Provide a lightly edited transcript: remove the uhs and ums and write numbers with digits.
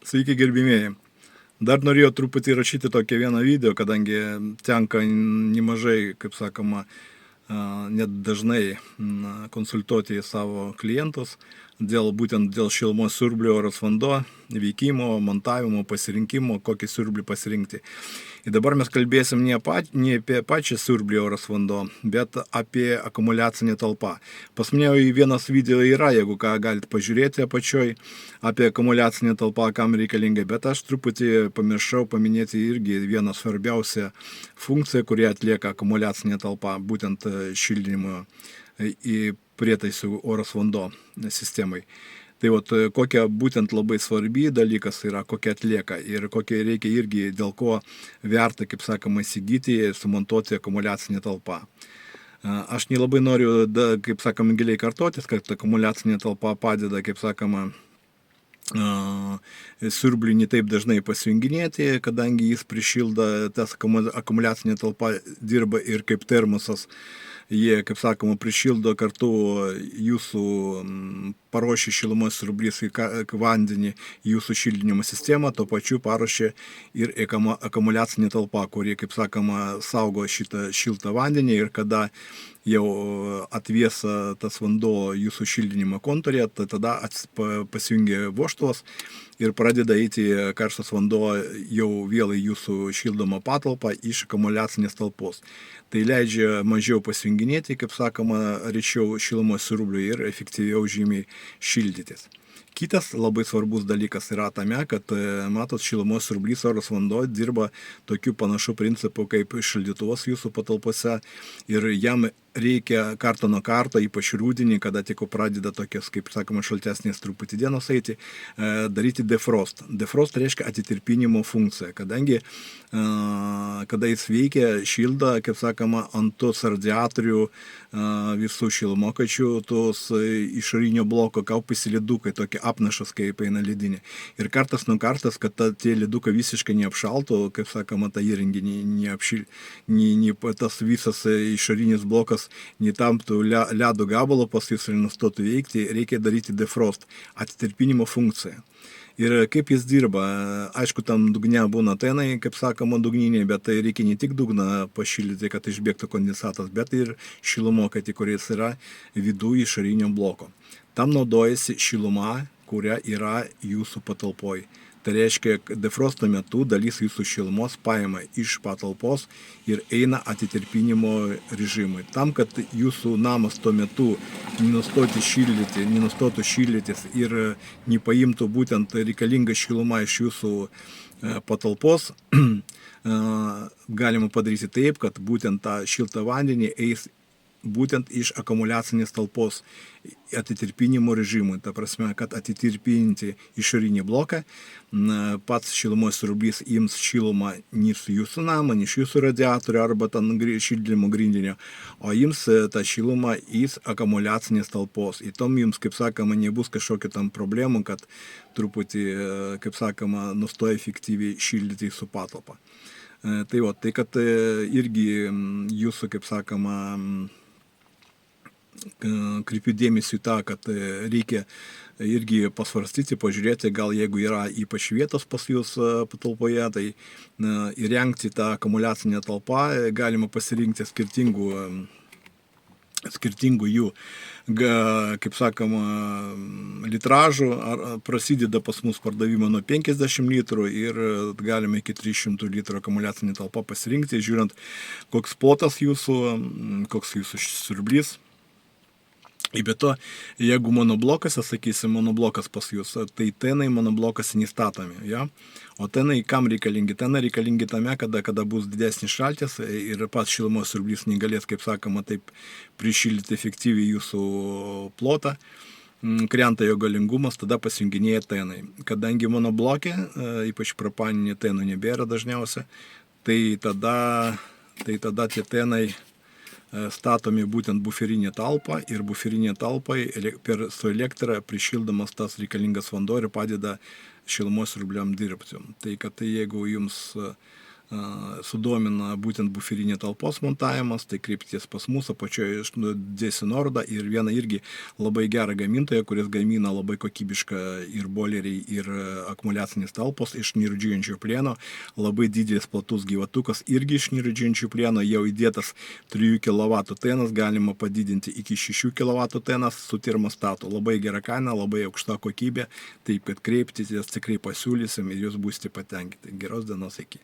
Sveiki gerbimieji. Dar norėjau truputį rašyti tokią vieną video, kadangi tenka nemažai, kaip sakoma, net dažnai konsultuoti savo klientus būtent dėl šilumos siurblio oras vanduo, veikimo, montavimo, pasirinkimo, kokį siurblį pasirinkti. Ir dabar mes kalbėsim ne apie pačią siurblį oras vanduo, bet apie akumuliacinę talpą. Pas mane jau vienas video yra, jeigu ką galite pažiūrėti apačioj, apie akumuliacinę talpą, kam reikalingai, bet aš truputį pamiršau paminėti irgi vieną svarbiausią funkciją, kurią atlieka akumuliacinė talpa, būtent šildymo į prietaisų oras vanduo sistemai. Tai kokia būtent labai svarbi dalykas yra, kokia atlieka ir kokia reikia irgi, dėl ko verta, kaip sakoma, įsigyti, sumontuoti akumuliacinę talpą. Aš nelabai noriu, kaip sakoma, giliai kartotis, kad akumuliacinė talpa padeda, kaip sakoma, siurbliui ne taip dažnai pasijunginėti, kadangi jis prišilda, tas akumuliacinė talpa dirba ir kaip termosas. Jie, kaip sakoma, prišildo kartu jūsų paruošia šilumos siurblys į vandenį jūsų šildinimo sistemą, tuo pačiu paruošia ir akumuliacinė talpa, kuri, kaip sakoma, saugo šitą šiltą vandenį ir kada jau atviesa tas vanduo jūsų šildinimo kontūre, tai tada pasijungia vožtuvas ir pradeda eiti karštas vanduo jau vėl į jūsų šildomą patalpą iš akumuliacinės talpos. Tai leidžia mažiau pasijunginėti, kaip sakoma, rečiau šilumos siurbliui ir efektyviau žymiai šildytis. Kitas labai svarbus dalykas yra tame, kad, matot, šilumos siurblys oras vanduo dirba tokiu panašu principu kaip šildytuvas jūsų patalpose ir jam reikia kartą nuo karto, ypač rudenį, kada tik pradeda tokios, kaip sakoma, šaltesnės truputį dienos eiti, daryti defrost. Defrost reiškia atitirpinimo funkciją, kadangi kada jis veikia, šilda, kaip sakoma, ant tos radiatorių visų šilumokaičių, tos išorinio bloko kaupėsi ledukai, tokie apnašas, kaip eina ledinė. Ir kartas nuo kartas, kad tie ledukai visiškai neapšaltų, kaip sakoma, tą įrenginį tas visas išorinis blokas netamptų ledo gabalo, pas jūs ir nustotų veikti, reikia daryti defrost, atitirpinimo funkciją. Ir kaip jis dirba, aišku, tam dugne būna tenai, kaip sakoma, dugniniai, bet tai reikia ne tik dugną pašildyti, kad išbėgtų kondensatas, bet ir šilumokatį, kuris yra vidų išorinio bloko. Tam naudojasi šiluma, kuria yra jūsų patalpoj. Tai reiškia, defrosto metu dalis jūsų šilumos paima iš patalpos ir eina atitirpinimo režimui. Tam, kad jūsų namas tuo metu nenustotų šildytis ir nepaimtų būtent reikalingą šilumą iš jūsų patalpos, galima padaryti taip, kad būtent tą šiltą vandenį eis būtent iš akumuliacinės talpos atitirpinimo režimui. Ta prasme, kad atitirpinti išorinį bloką, pats šilumos siurblys ims šilumą ne iš jūsų namą, ne iš jūsų radiatorių arba šildymo grindinio, o ims tą šilumą iš akumuliacinės talpos. Ir tom jums, kaip sakoma, nebus kažkokių tam problemų, kad truputį, kaip sakoma, nustoja efektyviai šildyti su patalpą. Tai kad irgi jūsų, kaip sakoma, kreipiu dėmesį tą, kad reikia irgi pasvarstyti, pažiūrėti, gal jeigu yra ypač vietos pas jūs patalpoje, tai įrengti tą akumuliacinę talpą galima pasirinkti skirtingų jų, kaip sakoma, litražų, prasideda pas mus pardavimą nuo 50 litrų ir galime iki 300 litrų akumuliacinį talpą pasirinkti, žiūrint, koks plotas jūsų, koks jūsų siurblys. Ir be to, jeigu monoblokas, sakysim, monoblokas pas jūs, tai tenai monoblokas nestatomi, ja? O tenai kam reikalingi? Tenai reikalingi tame, kada bus didesnis šaltis ir pats šilumos siurblys negalės, kaip sakoma, taip prišildyti efektyviai jūsų plotą, krenta jo galingumas, tada pasijunginėja tenai. Kadangi monoblokė, ypač propaninė tenų nebėra dažniausia, tai tada tie tenai statomi būtent buferinė talpa ir buferinė talpai su elektra prišildamas tas reikalingas vanduo ir padeda šilumos siurbliam dirbti. Tai kad jeigu jums sudomina būtent buferinė talpos montavimas, tai kreipkitės pas mus, apačioje dėsiu nuorodą ir vieną irgi labai gerą gamintoją, kuris gamina labai kokybišką ir boileriai, ir akumuliacinės talpos iš nirudžiuojančio plieno, labai didelis platus gyvatukas irgi iš nirudžiuojančio plieno, jau įdėtas 3 kW tenas, galima padidinti iki 6 kW tenas su termostatu, labai gera kaina, labai aukšta kokybė, taip kad kreipkitės, tikrai pasiūlysim ir jūs būsite patenkinti. Geros dienos, iki.